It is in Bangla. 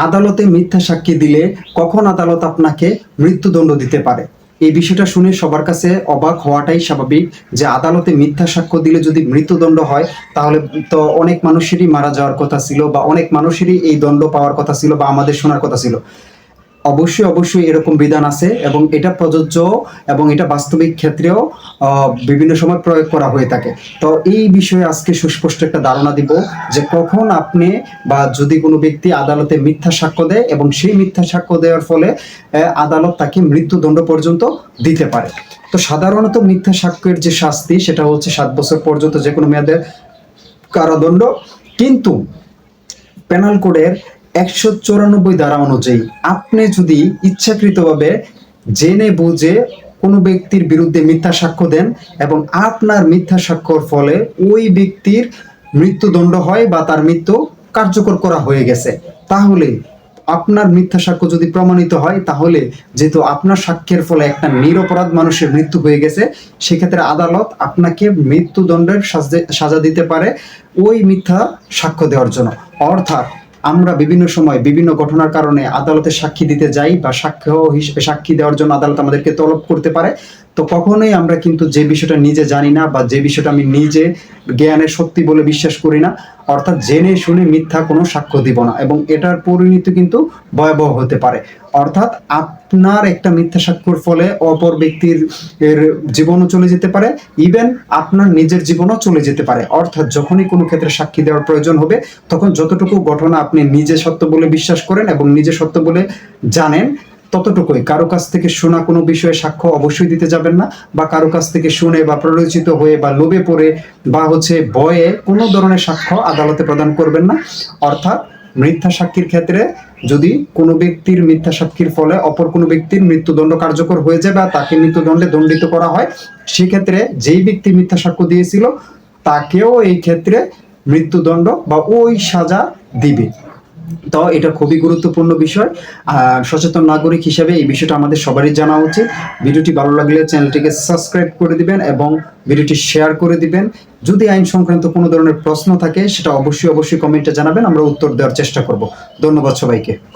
আদালতে মিথ্যা সাক্ষী দিলে কখন আদালত আপনাকে মৃত্যুদণ্ড দিতে পারে? এই বিষয়টা শুনে সবার কাছে অবাক হওয়াটাই স্বাভাবিক, যে আদালতে মিথ্যা সাক্ষ্য দিলে যদি মৃত্যুদণ্ড হয়, তাহলে তো অনেক মানুষেরই মারা যাওয়ার কথা ছিল, বা অনেক মানুষেরই এই দণ্ড পাওয়ার কথা ছিল, বা আমাদের শোনার কথা ছিল। অবশ্যই অবশ্যই এরকম বিধান আছে, এবং এটা প্রযোজ্য, এবং এটা বাস্তবিক ক্ষেত্রেও বিভিন্ন সময় প্রয়োগ করা হয়ে থাকে। তো এই বিষয়ে আজকে সুস্পষ্ট একটা ধারণা দিব, যে কখন আপনি বা যদি কোনো ব্যক্তি আদালতে মিথ্যা সাক্ষ্য দেয় এবং সেই মিথ্যা সাক্ষ্য দেওয়ার ফলে আদালত তাকে মৃত্যুদণ্ড পর্যন্ত দিতে পারে। তো সাধারণত মিথ্যা সাক্ষ্যের যে শাস্তি, সেটা হচ্ছে 7 বছর পর্যন্ত যে কোনো মেয়াদের কারাদণ্ড। কিন্তু পেনাল কোডের 194 ধারা অনুযায়ী আপনি যদি ইচ্ছাকৃতভাবে জেনে বুঝে কোনো ব্যক্তির বিরুদ্ধে মিথ্যা সাক্ষ্য দেন এবং আপনার মিথ্যা সাক্ষ্যর ফলে ওই ব্যক্তির মৃত্যুদণ্ড হয় বা তার মৃত্যু কার্যকর করা হয়ে গেছে, তাহলে আপনার মিথ্যা সাক্ষ্য যদি প্রমাণিত হয়, তাহলে যেহেতু আপনার সাক্ষ্যের ফলে একটা নিরপরাধ মানুষের মৃত্যু হয়ে গেছে, সেক্ষেত্রে আদালত আপনাকে মৃত্যুদণ্ডের সাজা দিতে পারে ওই মিথ্যা সাক্ষ্য দেওয়ার জন্য। অর্থাৎ আমরা বিভিন্ন সময় বিভিন্ন ঘটনার কারণে আদালতে সাক্ষী দিতে যাই, বা সাক্ষী দেওয়ার জন্য আদালত আমাদেরকে তলব করতে পারে। তো কখনোই আমরা কিন্তু যে বিষয়টা নিজে জানি না, বা যে বিষয়টা আমি নিজে জ্ঞানের সত্যি বলে বিশ্বাস করি না, অর্থাৎ জেনে শুনে মিথ্যা কোনো সাক্ষ্য দিব না, এবং এটার পরিণতি কিন্তু ভয়াবহ হতে পারে। অর্থাৎ আপনার একটা মিথ্যা সাক্ষ্যর ফলে অপর ব্যক্তির জীবনও চলে যেতে পারে, ইভেন আপনার নিজের জীবনও চলে যেতে পারে। অর্থাৎ যখনই কোনো ক্ষেত্রে সাক্ষী দেওয়ার প্রয়োজন হবে, তখন যতটুকু ঘটনা আপনি নিজে সত্য বলে বিশ্বাস করেন এবং নিজে সত্য বলে জানেন, ততটুকুই। কারো কাছ থেকে শোনা কোনো বিষয়ে সাক্ষ্য অবশ্যই দিতে যাবেন না, বা কারো কাছ থেকে শুনে বা প্ররোচিত হয়ে বা লোভে পড়ে বা ভয়ে কোনো ধরনের সাক্ষ্য আদালতে প্রদান করবেন না। অর্থাৎ মিথ্যা সাক্ষীর ক্ষেত্রে যদি কোনো ব্যক্তির মিথ্যা সাক্ষীর ফলে অপর কোনো ব্যক্তির মৃত্যুদণ্ড কার্যকর হয়ে যায় বা তাকে মৃত্যুদণ্ডে দণ্ডিত করা হয়, সেক্ষেত্রে যেই ব্যক্তি মিথ্যা সাক্ষ্য দিয়েছিল তাকেও এই ক্ষেত্রে মৃত্যুদণ্ড বা ওই সাজা দিবে। তো এটা খুবই গুরুত্বপূর্ণ বিষয়। আর সচেতন নাগরিক হিসেবে এই বিষয়টা আমাদের সবারই জানা উচিত। ভিডিওটি ভালো লাগলে চ্যানেলটিকে সাবস্ক্রাইব করে দিবেন এবং ভিডিওটি শেয়ার করে দিবেন। যদি আইন সংক্রান্ত কোনো ধরনের প্রশ্ন থাকে, সেটা অবশ্যই অবশ্যই কমেন্টে জানাবেন, আমরা উত্তর দেওয়ার চেষ্টা করব। ধন্যবাদ সবাইকে।